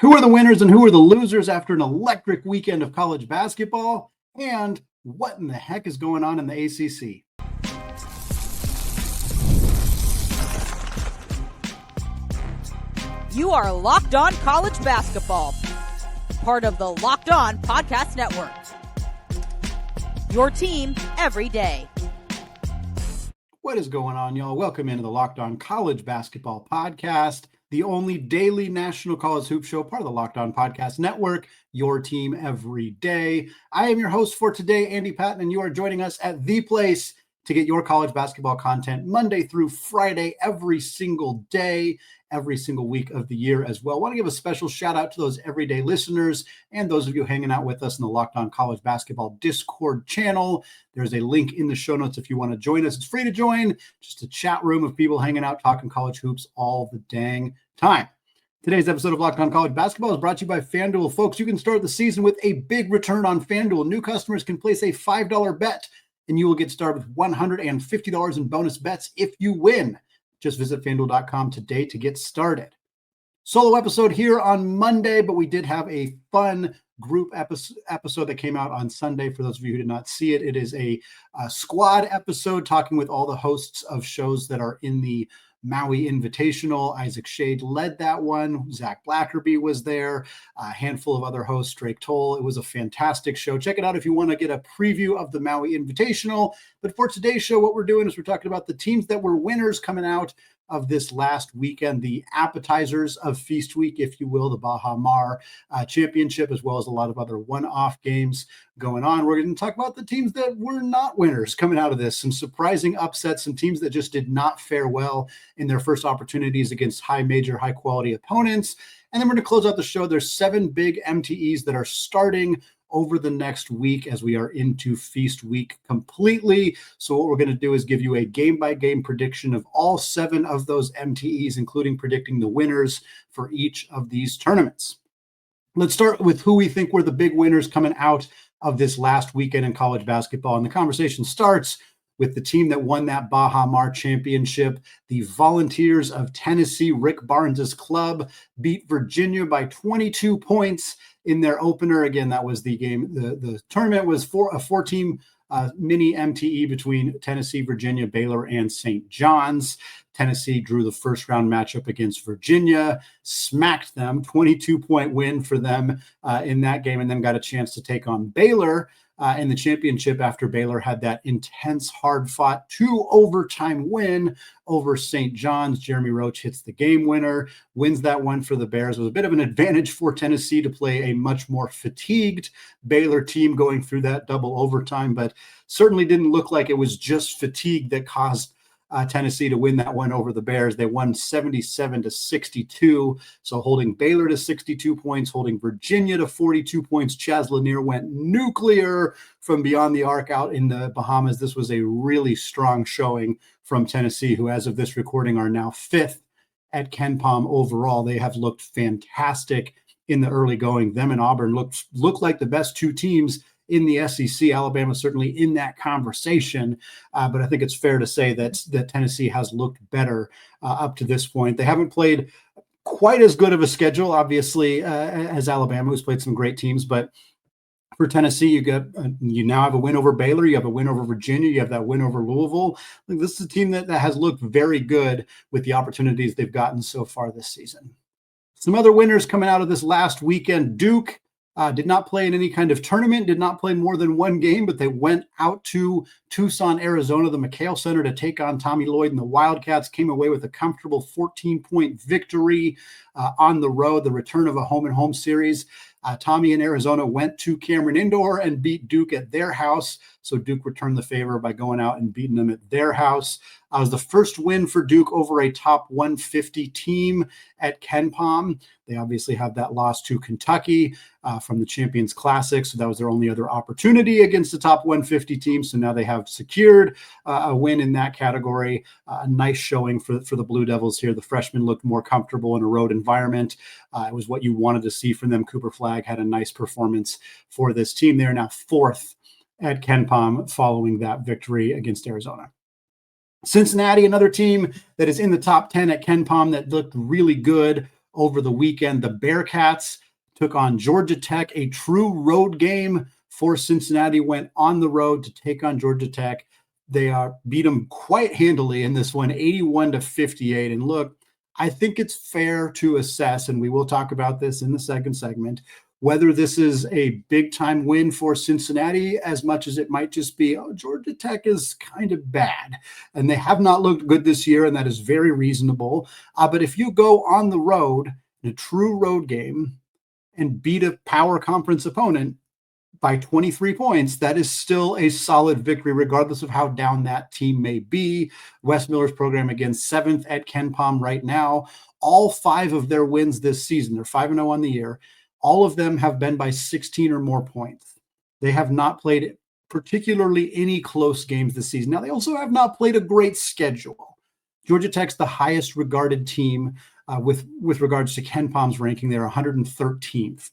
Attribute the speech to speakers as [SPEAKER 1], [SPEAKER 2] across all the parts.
[SPEAKER 1] Who are the winners and who are the losers after an electric weekend of college basketball? And what in the heck is going on in the ACC?
[SPEAKER 2] You are Locked On College Basketball, part of the Locked On Podcast Network. Your team every day.
[SPEAKER 1] What is going on, y'all? Welcome into the Locked On College Basketball Podcast, the only daily national college hoop show, part of the Locked On Podcast Network, your team every day. I am your host for today, Andy Patton, and you are joining us at the place to get your college basketball content Monday through Friday, every single day, every single week of the year as well. I want to give a special shout out to those everyday listeners and those of you hanging out with us in the Locked On College Basketball Discord channel. There's a link in the show notes if you want to join us. It's free to join, just a chat room of people hanging out, talking college hoops all the dang time. Today's episode of Locked On College Basketball is brought to you by FanDuel. Folks, you can start the season with a big return on FanDuel. New customers can place a $5 bet, and you will get started with $150 in bonus bets if you win. Just visit FanDuel.com today to get started. Solo episode here on Monday, but we did have a fun group episode that came out on Sunday. For those of you who did not see it, it is a squad episode talking with all the hosts of shows that are in the Maui Invitational. Isaac Shade led that one. Zach Blackerby was there. A handful of other hosts, Drake Toll. It was a fantastic show. Check it out if you want to get a preview of the Maui Invitational. But for today's show, what we're doing is we're talking about the teams that were winners coming out of this last weekend, the appetizers of Feast Week, if you will, the Baha Mar Championship, as well as a lot of other one-off games going on. We're going to talk about the teams that were not winners coming out of this, some surprising upsets, some teams that just did not fare well in their first opportunities against high-quality opponents. And then we're going to close out the show. There's 7 big MTEs that are starting over the next week as we are into Feast Week completely. So what we're going to do is give you a game-by-game prediction of all 7 of those MTEs, including predicting the winners for each of these tournaments. Let's start with who we think were the big winners coming out of this last weekend in college basketball. And the conversation starts with the team that won that Baha Mar Championship. The Volunteers of Tennessee, Rick Barnes' club, beat Virginia by 22 points in their opener. Again, that was the game. The tournament was for a 4-team mini MTE between Tennessee, Virginia, Baylor, and St. John's. Tennessee drew the first round matchup against Virginia, smacked them, 22-point win for them in that game, and then got a chance to take on Baylor in the championship after Baylor had that intense, hard-fought 2-overtime win over St. John's. Jeremy Roach hits the game winner, wins that one for the Bears. It was a bit of an advantage for Tennessee to play a much more fatigued Baylor team going through that double overtime, but certainly didn't look like it was just fatigue that caused Tennessee to win that one over the Bears. They won 77-62. So holding Baylor to 62 points, holding Virginia to 42 points. Chaz Lanier went nuclear from beyond the arc out in the Bahamas. This was a really strong showing from Tennessee, who as of this recording are now 5th at KenPom overall. They have looked fantastic in the early going. Them and Auburn look like the best 2 teams in the SEC. Alabama certainly in that conversation, but I think it's fair to say that Tennessee has looked better up to this point. They haven't played quite as good of a schedule, obviously, as Alabama, who's played some great teams. But for Tennessee, you now have a win over Baylor, you have a win over Virginia, you have that win over Louisville. This is a team that has looked very good with the opportunities they've gotten so far this season. Some other winners coming out of this last weekend: Duke. Did not play in any kind of tournament, did not play more than one game, but they went out to Tucson, Arizona, the McHale Center, to take on Tommy Lloyd and the Wildcats. Came away with a comfortable 14-point victory on the road, the return of a home-and-home series. Tommy in Arizona went to Cameron Indoor and beat Duke at their house. So Duke returned the favor by going out and beating them at their house. It was the first win for Duke over a top 150 team at KenPom. They obviously have that loss to Kentucky from the Champions Classic. So that was their only other opportunity against the top 150 team. So now they have secured a win in that category. A nice showing for the Blue Devils here. The freshmen looked more comfortable in a road environment. It was what you wanted to see from them. Cooper Flagg had a nice performance for this team. They are now 4th at KenPom following that victory against Arizona. Cincinnati, another team that is in the top 10 at KenPom that looked really good over the weekend. The Bearcats took on Georgia Tech, a true road game for Cincinnati, went on the road to take on Georgia Tech. They beat them quite handily in this one, 81-58. And look, I think it's fair to assess, and we will talk about this in the second segment, whether this is a big-time win for Cincinnati as much as it might just be, Georgia Tech is kind of bad, and they have not looked good this year, and that is very reasonable. But if you go on the road in a true road game and beat a power conference opponent by 23 points, that is still a solid victory, regardless of how down that team may be. Wes Miller's program, again, 7th at KenPom right now. All 5 of their wins this season, they're 5-0 on the year. All of them have been by 16 or more points. They have not played particularly any close games this season. Now, they also have not played a great schedule. Georgia Tech's the highest regarded team with regards to KenPom's ranking. They're 113th.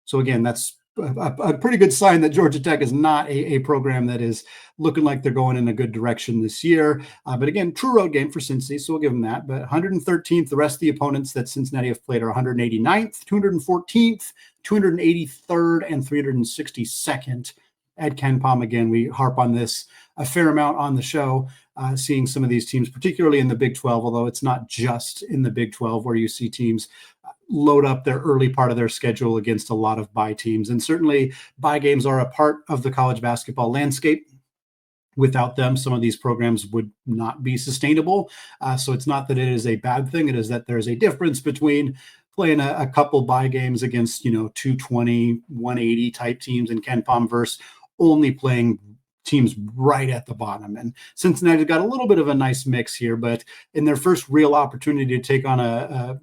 [SPEAKER 1] So again, that's a pretty good sign that Georgia Tech is not a program that is looking like they're going in a good direction this year. But again, true road game for Cincy, so we'll give them that. But 113th, the rest of the opponents that Cincinnati have played are 189th, 214th, 283rd, and 362nd at KenPom. Again, we harp on this a fair amount on the show, seeing some of these teams, particularly in the Big 12, although it's not just in the Big 12 where you see teams load up their early part of their schedule against a lot of bye teams. And certainly bye games are a part of the college basketball landscape. Without them, some of these programs would not be sustainable. So it's not that it is a bad thing. It is that there's a difference between playing a couple bye games against, 220, 180 type teams in KenPom versus only playing teams right at the bottom. And Cincinnati got a little bit of a nice mix here, but in their first real opportunity to take on a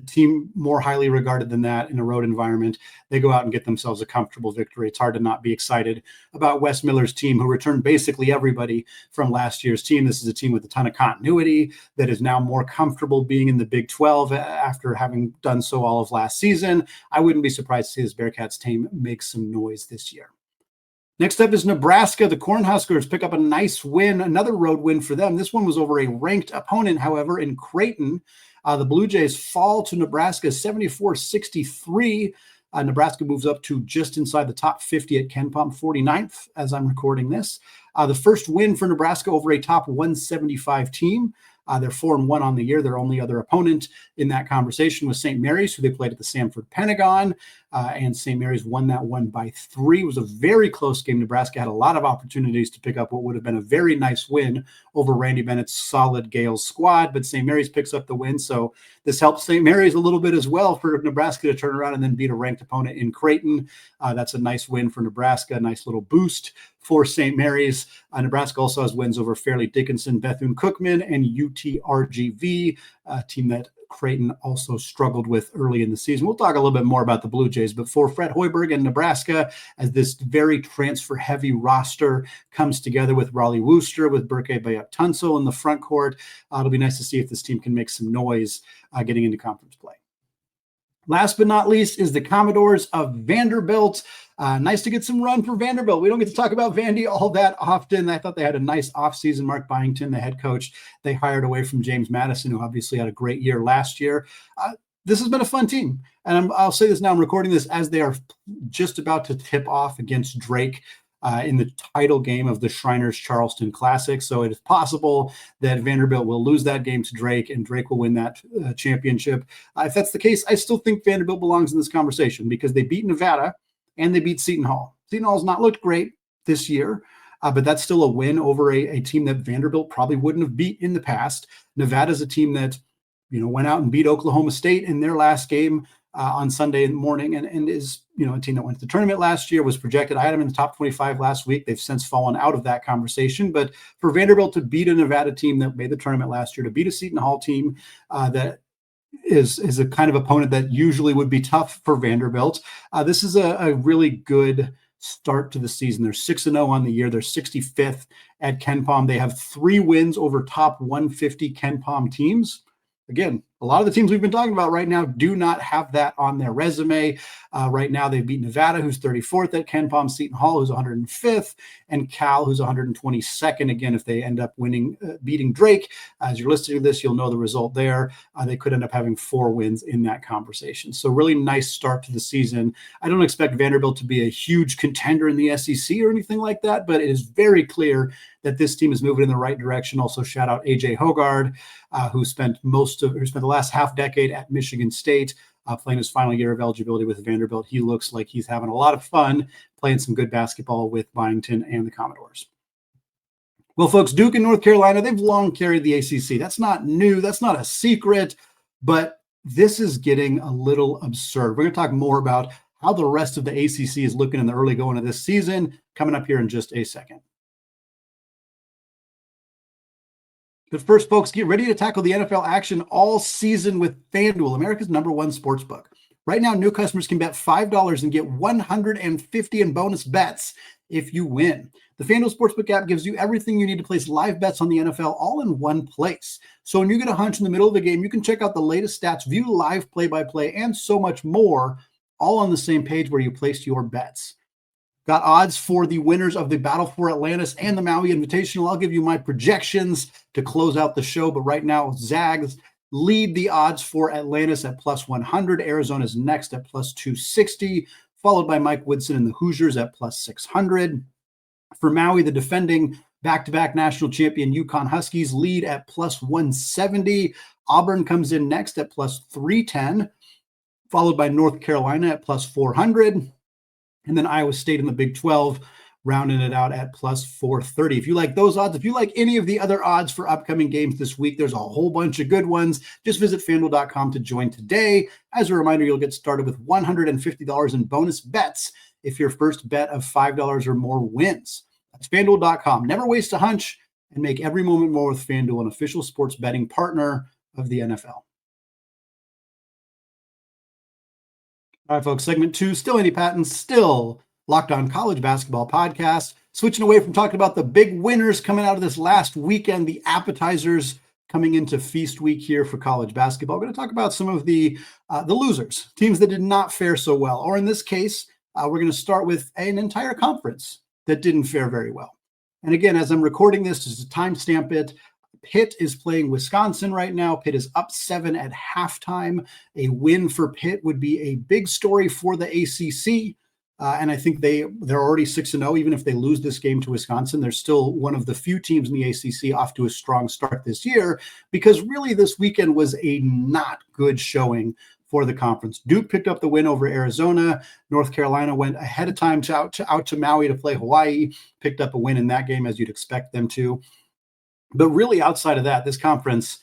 [SPEAKER 1] team more highly regarded than that in a road environment, they go out and get themselves a comfortable victory. It's hard to not be excited about Wes Miller's team, who returned basically everybody from last year's team. This is a team with a ton of continuity that is now more comfortable being in the Big 12 after having done so all of last season. I wouldn't be surprised to see this Bearcats team make some noise this year. Next up is Nebraska. The Cornhuskers pick up a nice win, another road win for them. This one was over a ranked opponent, however, in Creighton. The Blue Jays fall to Nebraska 74-63. Nebraska moves up to just inside the top 50 at KenPom, 49th as I'm recording this. The first win for Nebraska over a top 175 team. They're 4-1 on the year. Their only other opponent in that conversation was St. Mary's, who they played at the Sanford Pentagon, and St. Mary's won that one by 3. It was a very close game. Nebraska had a lot of opportunities to pick up what would have been a very nice win over Randy Bennett's solid Gales squad, but St. Mary's picks up the win, so this helps St. Mary's a little bit as well for Nebraska to turn around and then beat a ranked opponent in Creighton. That's a nice win for Nebraska, a nice little boost for St. Mary's. Nebraska also has wins over Fairleigh Dickinson, Bethune-Cookman, and UTRGV, a team that Creighton also struggled with early in the season. We'll talk a little bit more about the Blue Jays, but for Fred Hoiberg and Nebraska, as this very transfer-heavy roster comes together with Raleigh Wooster, with Berke Bayat-Tunsil in the front court, it'll be nice to see if this team can make some noise getting into conference play. Last but not least is the Commodores of Vanderbilt. Nice to get some run for Vanderbilt. We don't get to talk about Vandy all that often. I thought they had a nice offseason. Mark Byington, the head coach, they hired away from James Madison, who obviously had a great year last year. This has been a fun team. And I'll say this now, I'm recording this as they are just about to tip off against Drake in the title game of the Shriners Charleston Classic. So it is possible that Vanderbilt will lose that game to Drake and Drake will win that championship. If that's the case, I still think Vanderbilt belongs in this conversation because they beat Nevada and they beat Seton Hall. Seton Hall has not looked great this year, but that's still a win over a team that Vanderbilt probably wouldn't have beat in the past. Nevada's a team that, went out and beat Oklahoma State in their last game on Sunday morning and is, a team that went to the tournament last year, was projected. I had them in the top 25 last week. They've since fallen out of that conversation. But for Vanderbilt to beat a Nevada team that made the tournament last year, to beat a Seton Hall team that is a kind of opponent that usually would be tough for Vanderbilt. This is a really good start to the season. They're 6-0 on the year. They're 65th at KenPom. They have 3 wins over top 150 KenPom teams. Again, A lot of the teams we've been talking about right now do not have that on their resume. Right now, they've beat Nevada, who's 34th at Ken Palm, Seton Hall, who's 105th, and Cal, who's 122nd. Again, if they end up beating Drake, as you're listening to this, you'll know the result there. They could end up having 4 wins in that conversation. So really nice start to the season. I don't expect Vanderbilt to be a huge contender in the SEC or anything like that, but it is very clear that this team is moving in the right direction. Also, shout out AJ Hogard, who spent the last half decade at Michigan State, playing his final year of eligibility with Vanderbilt. He looks like he's having a lot of fun playing some good basketball with Byington and the Commodores. Well, folks, Duke and North Carolina, they've long carried the ACC. That's not new. That's not a secret, but this is getting a little absurd. We're going to talk more about how the rest of the ACC is looking in the early going of this season, coming up here in just a second. But first, folks, get ready to tackle the NFL action all season with FanDuel, America's #1 sportsbook. Right now, new customers can bet $5 and get $150 in bonus bets if you win. The FanDuel Sportsbook app gives you everything you need to place live bets on the NFL all in one place. So when you get a hunch in the middle of the game, you can check out the latest stats, view live play-by-play, and so much more, all on the same page where you placed your bets. Got odds for the winners of the Battle for Atlantis and the Maui Invitational. I'll give you my projections to close out the show. But right now, Zags lead the odds for Atlantis at +100. Arizona's next at +260, followed by Mike Woodson and the Hoosiers at +600. For Maui, the defending back-to-back national champion UConn Huskies lead at +170. Auburn comes in next at +310, followed by North Carolina at +400. And then Iowa State in the Big 12, rounding it out at +430. If you like those odds, if you like any of the other odds for upcoming games this week, there's a whole bunch of good ones. Just visit FanDuel.com to join today. As a reminder, you'll get started with $150 in bonus bets if your first bet of $5 or more wins. That's FanDuel.com. Never waste a hunch and make every moment more with FanDuel, an official sports betting partner of the NFL. All right, folks, segment 2, still Andy Patton, still Locked On College Basketball Podcast. Switching away from talking about the big winners coming out of this last weekend, the appetizers coming into feast week here for college basketball. We're going to talk about some of the losers, teams that did not fare so well. Or in this case, we're going to start with an entire conference that didn't fare very well. And again, as I'm recording this, just to timestamp it, Pitt is playing Wisconsin right now. Pitt is up 7 at halftime. A win for Pitt would be a big story for the ACC. And I think they're already 6-0. Even if they lose this game to Wisconsin, they're still one of the few teams in the ACC off to a strong start this year, because really this weekend was a not good showing for the conference. Duke picked up the win over Arizona. North Carolina went ahead of time out to Maui to play Hawaii, picked up a win in that game, as you'd expect them to. But really, outside of that, this conference,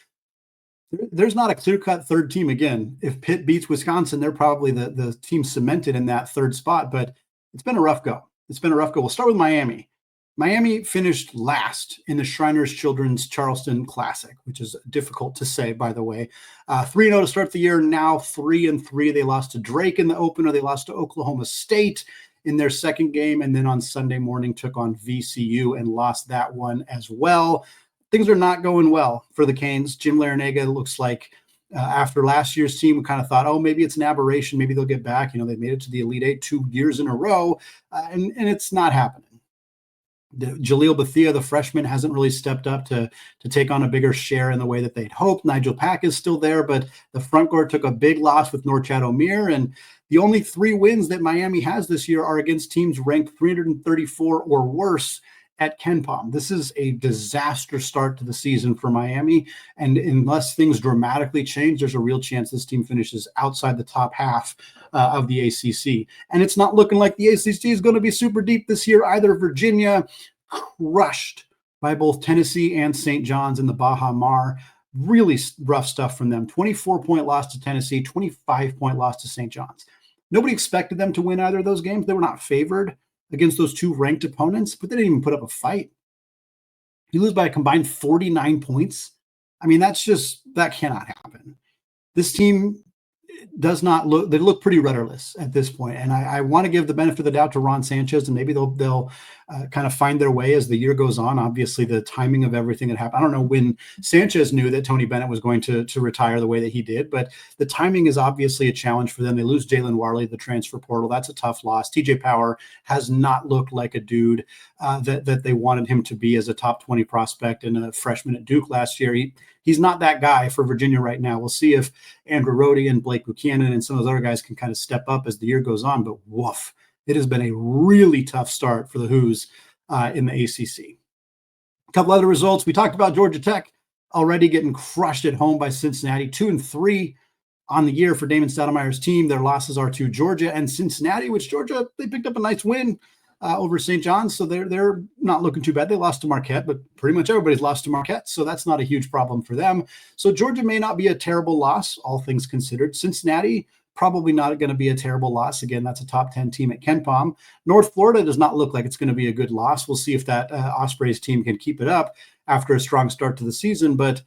[SPEAKER 1] there's not a clear-cut third team. Again, if Pitt beats Wisconsin, they're probably the team cemented in that third spot. But it's been a rough go. We'll start with Miami. Miami finished last in the Shriners Children's Charleston Classic, which is difficult to say, by the way. 3-0 to start the year, now 3-3. They lost to Drake in the opener. They lost to Oklahoma State in their second game, and then on Sunday morning took on VCU and lost that one as well. Things are not going well for the Canes. Jim Larinaga looks like after last year's team, we kind of thought, oh, maybe it's an aberration. Maybe they'll get back. They made it to the Elite Eight 2 years in a row, and it's not happening. Jaleel Bethea, the freshman, hasn't really stepped up to take on a bigger share in the way that they'd hoped. Nigel Pack is still there, but the front court took a big loss with Norchad Omier, and the only 3 wins that Miami has this year are against teams ranked 334 or worse at Ken Palm. This is a disaster start to the season for Miami, and unless things dramatically change, there's a real chance this team finishes outside the top half of the ACC. And it's not looking like the ACC is going to be super deep this year either. Virginia crushed by both Tennessee and St. John's in the Baja Mar. Really rough stuff from them. 24-point loss to Tennessee, 25-point loss to St. John's. Nobody expected them to win either of those games. They were not favored against those 2 ranked opponents, but they didn't even put up a fight. You lose by a combined 49 points. I mean, that cannot happen. This team they look pretty rudderless at this point. And I want to give the benefit of the doubt to Ron Sanchez, and maybe they'll kind of find their way as the year goes on. Obviously, the timing of everything that happened. I don't know when Sanchez knew that Tony Bennett was going to retire the way that he did, but the timing is obviously a challenge for them. They lose Jalen Warley, the transfer portal. That's a tough loss. TJ Power has not looked like a dude that they wanted him to be as a top 20 prospect and a freshman at Duke last year. He's not that guy for Virginia right now. We'll see if Andrew Rohde and Blake Buchanan and some of those other guys can kind of step up as the year goes on, but woof. It has been a really tough start for the Hoos in the ACC. A couple other results. We talked about Georgia Tech already getting crushed at home by Cincinnati, 2-3 on the year for Damon Stoudemire's team. Their losses are to Georgia and Cincinnati, which Georgia, they picked up a nice win over St. John's, so they're not looking too bad. They lost to Marquette, but pretty much everybody's lost to Marquette, so that's not a huge problem for them. So Georgia may not be a terrible loss, all things considered. Cincinnati, probably not going to be a terrible loss. Again, that's a top 10 team at KenPom. North Florida does not look like it's going to be a good loss. We'll see if that Ospreys team can keep it up after a strong start to the season. But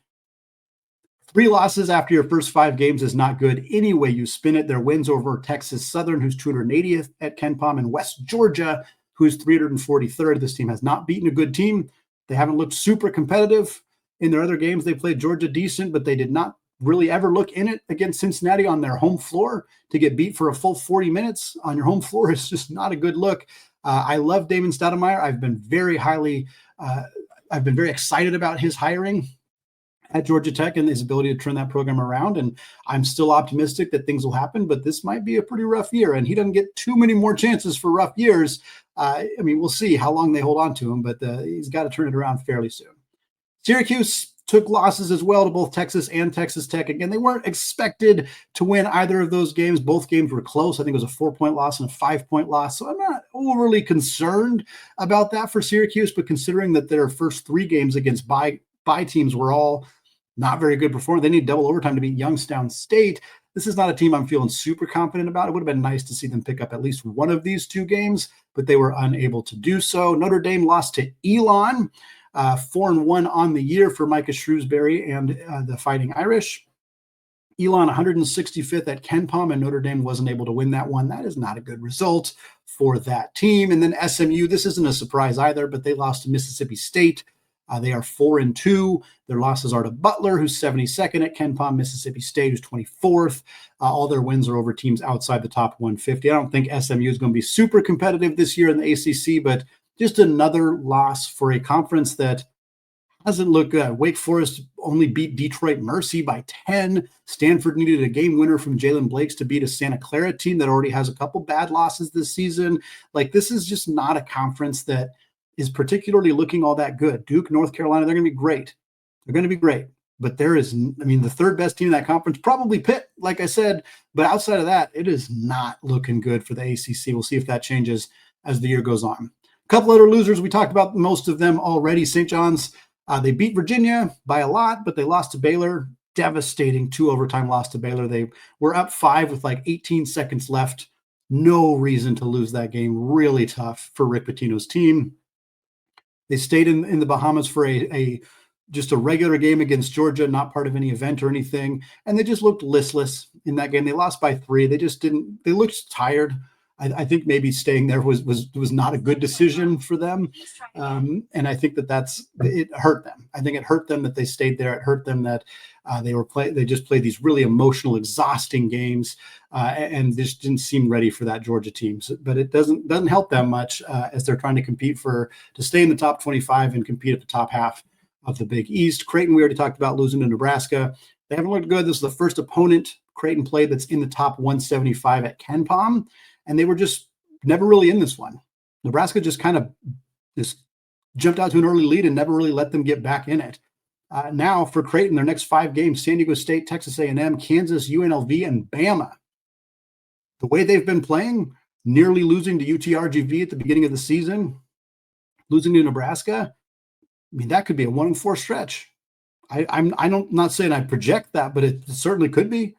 [SPEAKER 1] 3 losses after your first 5 games is not good any way you spin it. Their wins over Texas Southern, who's 280th at KenPom, and West Georgia, who's 343rd. This team has not beaten a good team. They haven't looked super competitive in their other games. They played Georgia decent, but they did not really ever look in it against Cincinnati on their home floor. To get beat for a full 40 minutes on your home floor is just not a good look. I love Damon Stoudemire. I've been very excited about his hiring at Georgia Tech and his ability to turn that program around. And I'm still optimistic that things will happen, but this might be a pretty rough year. And he doesn't get too many more chances for rough years. We'll see how long they hold on to him, but he's got to turn it around fairly soon. Syracuse took losses as well to both Texas and Texas Tech. Again, they weren't expected to win either of those games. Both games were close. I think it was a 4-point loss and a 5-point loss. So I'm not overly concerned about that for Syracuse, but considering that their first 3 games against bye teams were all not very good performance, they need double overtime to beat Youngstown State. This is not a team I'm feeling super confident about. It would have been nice to see them pick up at least one of these 2 games, but they were unable to do so. Notre Dame lost to Elon. 4-1 on the year for Micah Shrewsbury and the Fighting Irish. Elon 165th at KenPom, and Notre Dame wasn't able to win that one. That is not a good result for that team. And then SMU, this isn't a surprise either, but they lost to Mississippi State. They are 4-2. Their losses are to Butler, who's 72nd at KenPom, Mississippi State, who's 24th. All their wins are over teams outside the top 150. I don't think SMU is going to be super competitive this year in the ACC, but just another loss for a conference that doesn't look good. Wake Forest only beat Detroit Mercy by 10. Stanford needed a game winner from Jalen Blakes to beat a Santa Clara team that already has a couple bad losses this season. This is just not a conference that is particularly looking all that good. Duke, North Carolina, they're going to be great. They're going to be great. But there is, the third best team in that conference, probably Pitt, like I said. But outside of that, it is not looking good for the ACC. We'll see if that changes as the year goes on. A couple other losers, we talked about most of them already. St. John's, they beat Virginia by a lot, but they lost to Baylor. Devastating 2 overtime loss to Baylor. They were up 5 with 18 seconds left. No reason to lose that game. Really tough for Rick Pitino's team. They stayed in the Bahamas for just a regular game against Georgia, not part of any event or anything. And they just looked listless in that game. They lost by 3. They looked tired. I think maybe staying there was not a good decision for them. And I think it hurt them. I think it hurt them that they stayed there. It hurt them that they just played these really emotional, exhausting games and just didn't seem ready for that Georgia team. But it doesn't help them much as they're trying to compete to stay in the top 25 and compete at the top half of the Big East. Creighton, we already talked about losing to Nebraska. They haven't looked good. This is the first opponent Creighton played that's in the top 175 at KenPom. And they were just never really in this one. Nebraska just kind of just jumped out to an early lead and never really let them get back in it. Now for Creighton, their next 5 games, San Diego State, Texas A&M, Kansas, UNLV, and Bama. The way they've been playing, nearly losing to UTRGV at the beginning of the season, losing to Nebraska, that could be a 1-4 stretch. I'm not saying I project that, but it certainly could be.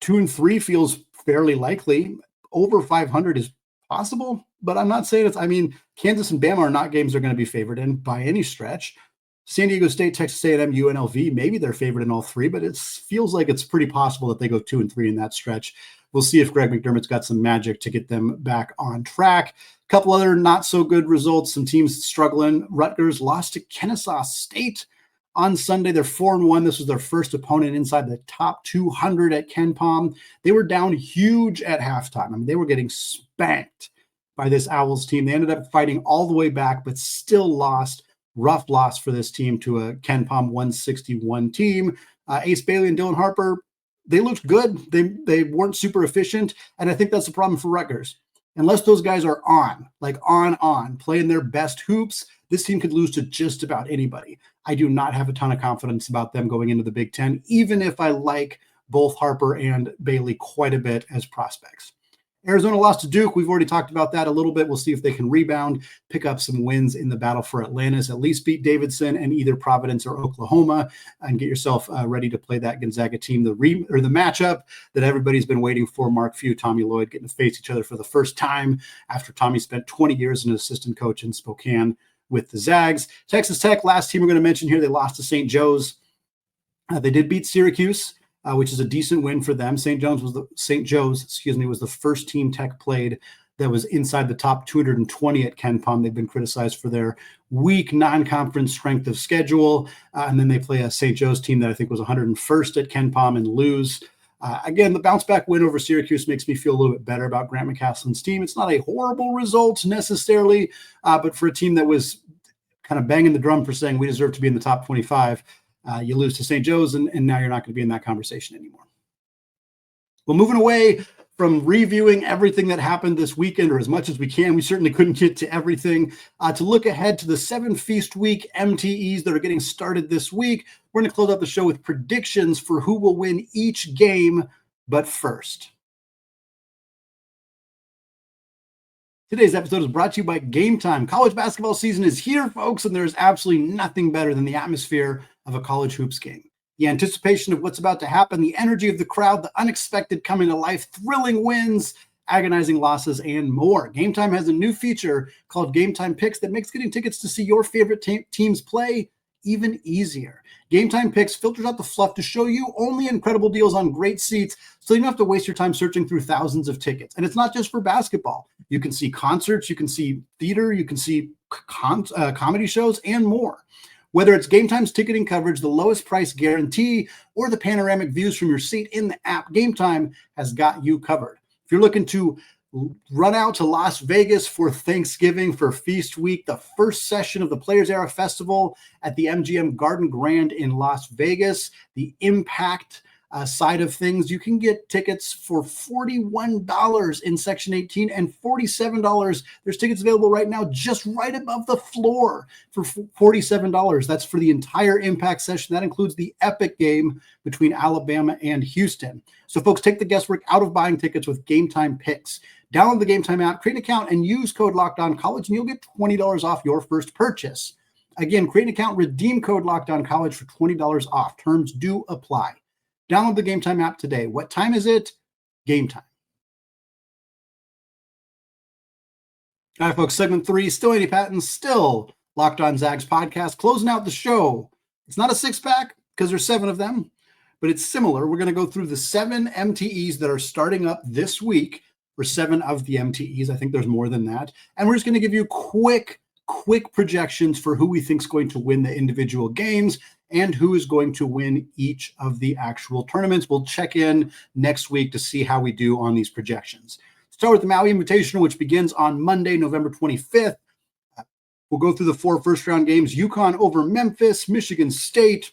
[SPEAKER 1] 2-3 feels fairly likely. Over 500 is possible, but I'm not saying Kansas and Bama are not games they're going to be favored in by any stretch. San Diego State, Texas A&M, UNLV, maybe they're favored in all 3, but it feels like it's pretty possible that they go 2-3 in that stretch we'll see if Greg McDermott's got some magic to get them back on track. A couple other not so good results, some teams struggling. Rutgers lost to Kennesaw State on Sunday. They're 4-1. This was their first opponent inside the top 200 at KenPom. They were down huge at halftime. I mean, they were getting spanked by this Owls team. They ended up fighting all the way back, but still lost. Rough loss for this team to a KenPom 161 team. Ace Bailey and Dylan Harper, they looked good. They weren't super efficient, and I think that's the problem for Rutgers. Unless those guys are on, playing their best hoops, this team could lose to just about anybody. I do not have a ton of confidence about them going into the Big Ten, even if I like both Harper and Bailey quite a bit as prospects. Arizona lost to Duke. We've already talked about that a little bit. We'll see if they can rebound, pick up some wins in the battle for Atlantis, at least beat Davidson and either Providence or Oklahoma, and get yourself ready to play that Gonzaga team. The matchup that everybody's been waiting for, Mark Few, Tommy Lloyd getting to face each other for the first time after Tommy spent 20 years as an assistant coach in Spokane with the Zags. Texas Tech, last team we're going to mention here, they lost to St. Joe's. They did beat Syracuse, which is a decent win for them. St. Joe's was the first team Tech played that was inside the top 220 at KenPom. They've been criticized for their weak non-conference strength of schedule. And then they play a St. Joe's team that I think was 101st at KenPom and lose. Again, the bounce back win over Syracuse makes me feel a little bit better about Grant McCaslin's team. It's not a horrible result necessarily, but for a team that was kind of banging the drum for saying we deserve to be in the top 25, you lose to St. Joe's, and now you're not going to be in that conversation anymore. Well, moving away from reviewing everything that happened this weekend, or as much as we can, we certainly couldn't get to everything, to look ahead to the 7-feast week MTEs that are getting started this week. We're going to close out the show with predictions for who will win each game. But first, today's episode is brought to you by Game Time. College basketball season is here, folks, and there's absolutely nothing better than the atmosphere of a college hoops game. The anticipation of what's about to happen, the energy of the crowd, the unexpected coming to life, thrilling wins, agonizing losses, and more. Game Time has a new feature called Game Time Picks that makes getting tickets to see your favorite teams play even easier. Game Time Picks filters out the fluff to show you only incredible deals on great seats, so you don't have to waste your time searching through thousands of tickets. And it's not just for basketball. You can see concerts, you can see theater, you can see comedy shows, and more. Whether it's Game Time's ticketing coverage, the lowest price guarantee, or the panoramic views from your seat in the app, Game Time has got you covered. If you're looking to run out to Las Vegas for Thanksgiving for Feast Week, the first session of the Players Era Festival at the MGM Garden Grand in Las Vegas, the Impact side of things, you can get tickets for $41 in Section 18 and $47. There's tickets available right now just right above the floor for $47. That's for the entire Impact session. That includes the epic game between Alabama and Houston. So folks, take the guesswork out of buying tickets with Game Time Picks. Download the Game Time app, create an account, and use code LOCKEDONCollege, and you'll get $20 off your first purchase. Again, create an account, redeem code LOCKEDONCollege for $20 off. Terms do apply. Download the Game Time app today. What time is it? Game time. All right, folks, segment 3, still Andy Patton, still Locked On Zags podcast, closing out the show. It's not a six-pack because there's 7 of them, but it's similar. We're going to go through the 7 MTEs that are starting up this week, or 7 of the MTEs. I think there's more than that. And we're just going to give you quick projections for who we think is going to win the individual games and who is going to win each of the actual tournaments. We'll check in next week to see how we do on these projections. Start with the Maui Invitational, which begins on Monday, November 25th. We'll go through the 4 first-round games. UConn over Memphis, Michigan State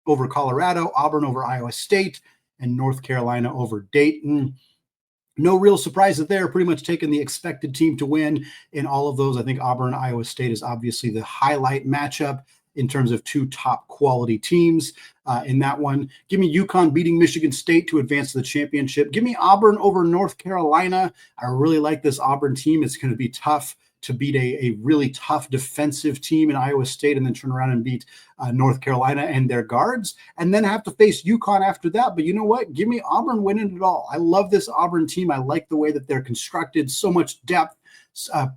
[SPEAKER 1] over Colorado, Auburn over Iowa State, and North Carolina over Dayton. No real surprises there. Pretty much taking the expected team to win in all of those. I think Auburn, Iowa State is obviously the highlight matchup in terms of 2 top quality teams in that one. Give me UConn beating Michigan State to advance to the championship. Give me Auburn over North Carolina. I really like this Auburn team. It's going to be tough to beat a really tough defensive team in Iowa State and then turn around and beat North Carolina and their guards, and then have to face UConn after that. But you know what? Give me Auburn winning it all. I love this Auburn team. I like the way that they're constructed. So much depth.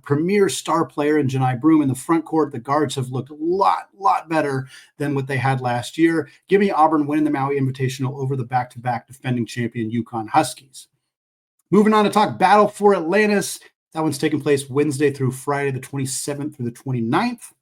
[SPEAKER 1] Premier star player in Janai Broom in the front court. The guards have looked a lot better than what they had last year. Give me Auburn winning the Maui Invitational over the back-to-back defending champion UConn Huskies. Moving on to talk Battle for Atlantis. That one's taking place Wednesday through Friday, the 27th through the 29th.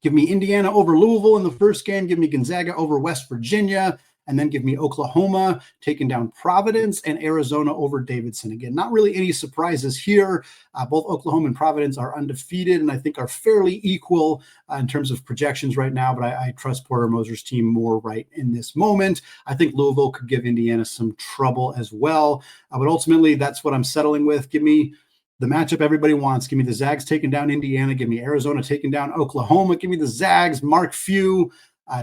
[SPEAKER 1] Give me Indiana over Louisville in the first game. Give me Gonzaga over West Virginia. And then give me Oklahoma taking down Providence and Arizona over Davidson. Again, not really any surprises here. Both Oklahoma and Providence are undefeated and I think are fairly equal in terms of projections right now, but I trust Porter Moser's team more right in this moment. I think Louisville could give Indiana some trouble as well. But ultimately, that's what I'm settling with. Give me the matchup everybody wants. Give me the Zags taking down Indiana. Give me Arizona taking down Oklahoma. Give me the Zags. Mark Few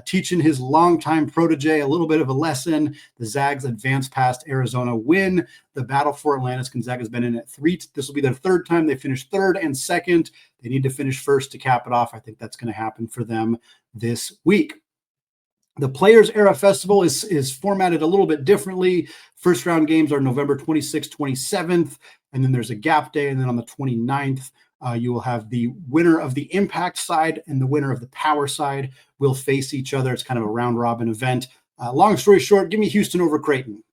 [SPEAKER 1] teaching his longtime protege a little bit of a lesson. The Zags advance past Arizona, win the Battle for Atlantis. Gonzaga's been in at 3. This will be their third time. They finished 3rd and 2nd. They need to finish 1st to cap it off. I think that's going to happen for them this week. The Players Era Festival is formatted a little bit differently. First round games are November 26th, 27th, and then there's a gap day. And then on the 29th, you will have the winner of the Impact side and the winner of the Power side will face each other. It's kind of a round robin event. Long story short, give me Houston over Creighton.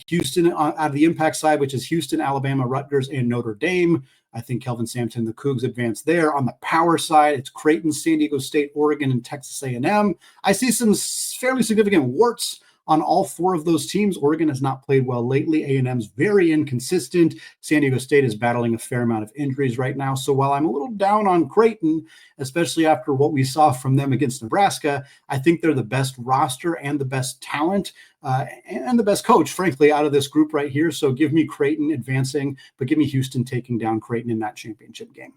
[SPEAKER 1] Houston out of the Impact side, which is Houston, Alabama, Rutgers, and Notre Dame. I think Kelvin Sampson, the Cougs advance there. On the Power side, it's Creighton, San Diego State, Oregon, and Texas A&M. I see some fairly significant warts on all 4 of those teams. Oregon has not played well lately. A&M's very inconsistent. San Diego State is battling a fair amount of injuries right now. So while I'm a little down on Creighton, especially after what we saw from them against Nebraska, I think they're the best roster and the best talent and the best coach, frankly, out of this group right here. So give me Creighton advancing, but give me Houston taking down Creighton in that championship game.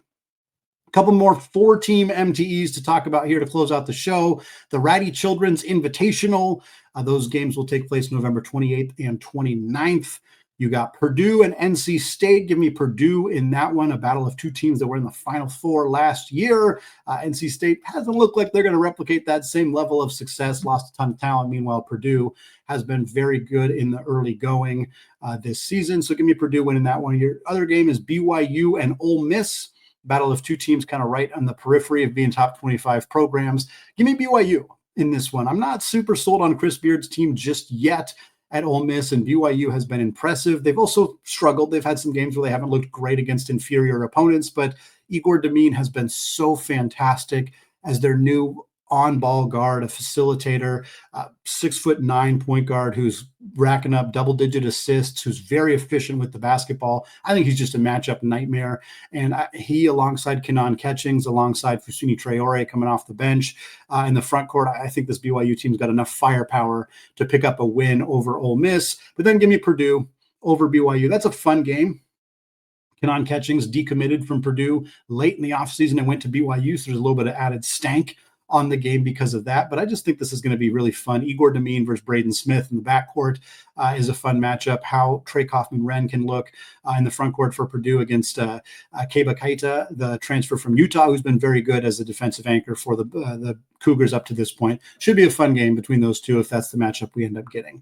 [SPEAKER 1] A couple more 4-team MTEs to talk about here to close out the show. The Ratty Children's Invitational. Those games will take place November 28th and 29th. You got Purdue and NC State. Give me Purdue in that one, a battle of 2 teams that were in the Final Four last year. NC State hasn't looked like they're going to replicate that same level of success, lost a ton of talent. Meanwhile, Purdue has been very good in the early going this season. So give me Purdue winning that one. Your other game is BYU and Ole Miss. Battle of 2 teams kind of right on the periphery of being top 25 programs. Give me BYU in this one. I'm not super sold on Chris Beard's team just yet at Ole Miss, and BYU has been impressive. They've also struggled. They've had some games where they haven't looked great against inferior opponents, but Igor Demine has been so fantastic as their new on-ball guard, a facilitator, 6'9" point guard who's racking up double-digit assists, who's very efficient with the basketball. I think he's just a matchup nightmare. And he, alongside Kenan Catchings, alongside Fusini Traore coming off the bench in the front court, I think this BYU team's got enough firepower to pick up a win over Ole Miss. But then give me Purdue over BYU. That's a fun game. Kenan Catchings decommitted from Purdue late in the offseason and went to BYU, so there's a little bit of added stank on the game because of that. But I just think this is going to be really fun. Igor Demine versus Braden Smith in the backcourt is a fun matchup. How Trey Kaufman-Wren can look in the front court for Purdue against Keba Keita, the transfer from Utah, who's been very good as a defensive anchor for the Cougars up to this point. Should be a fun game between those two if that's the matchup we end up getting.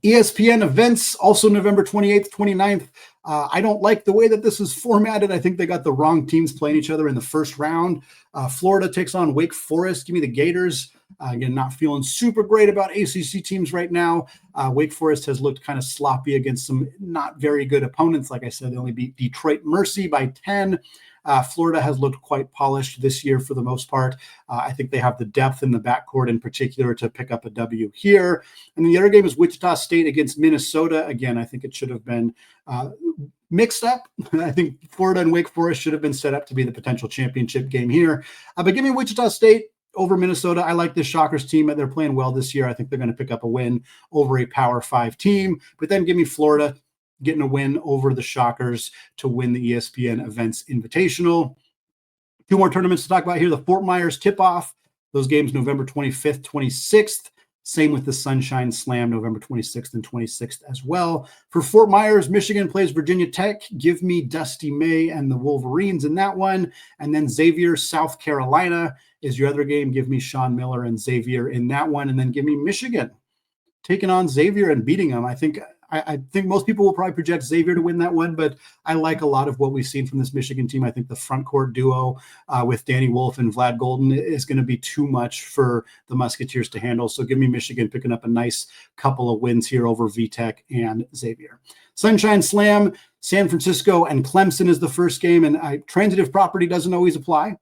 [SPEAKER 1] ESPN events, also November 28th, 29th. I don't like the way that this is formatted. I think they got the wrong teams playing each other in the first round. Florida takes on Wake Forest. Give me the Gators. Again, not feeling super great about ACC teams right now. Wake Forest has looked kind of sloppy against some not very good opponents. Like I said, they only beat Detroit Mercy by 10. Florida has looked quite polished this year for the most part. I think they have the depth in the backcourt in particular to pick up a W here. And the other game is Wichita State against Minnesota. Again, I think it should have been mixed up. I think Florida and Wake Forest should have been set up to be the potential championship game here. But give me Wichita State over Minnesota. I like this Shockers team. They're playing well this year. I think they're going to pick up a win over a Power 5 team. But then give me Florida getting a win over the Shockers to win the ESPN Events Invitational. 2 more tournaments to talk about here. The Fort Myers Tip-Off. Those games November 25th, 26th. Same with the Sunshine Slam, November 26th and 26th as well. For Fort Myers, Michigan plays Virginia Tech. Give me Dusty May and the Wolverines in that one. And then Xavier, South Carolina is your other game. Give me Sean Miller and Xavier in that one. And then give me Michigan taking on Xavier and beating them. I think most people will probably project Xavier to win that one, but I like a lot of what we've seen from this Michigan team. I think the front court duo with Danny Wolf and Vlad Golden is going to be too much for the Musketeers to handle. So give me Michigan picking up a nice couple of wins here over VTech and Xavier. Sunshine Slam, San Francisco and Clemson is the first game, and transitive property doesn't always apply,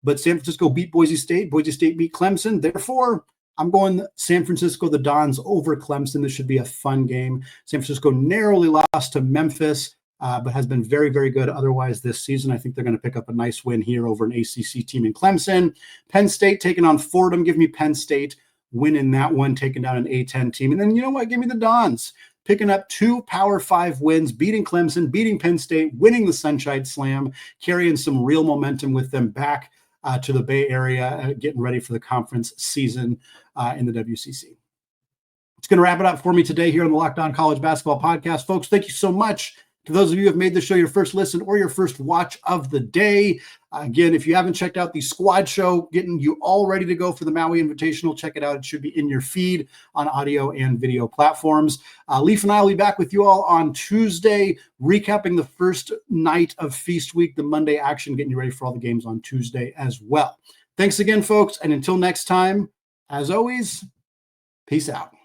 [SPEAKER 1] but San Francisco beat Boise State beat Clemson. Therefore, I'm going San Francisco, the Dons over Clemson. This should be a fun game. San Francisco narrowly lost to Memphis, but has been very, very good otherwise this season. I think they're going to pick up a nice win here over an ACC team in Clemson. Penn State taking on Fordham. Give me Penn State winning that one, taking down an A-10 team. And then you know what? Give me the Dons picking up 2 Power 5 wins, beating Clemson, beating Penn State, winning the Sunshine Slam, carrying some real momentum with them back to the Bay Area, getting ready for the conference season in the WCC. It's going to wrap it up for me today here on the Locked On College Basketball Podcast. Folks, thank you so much to those of you who have made the show your first listen or your first watch of the day. Again, if you haven't checked out the squad show, getting you all ready to go for the Maui Invitational, check it out. It should be in your feed on audio and video platforms. Leaf and I will be back with you all on Tuesday, recapping the first night of Feast Week, the Monday action, getting you ready for all the games on Tuesday as well. Thanks again, folks. And until next time, as always, peace out.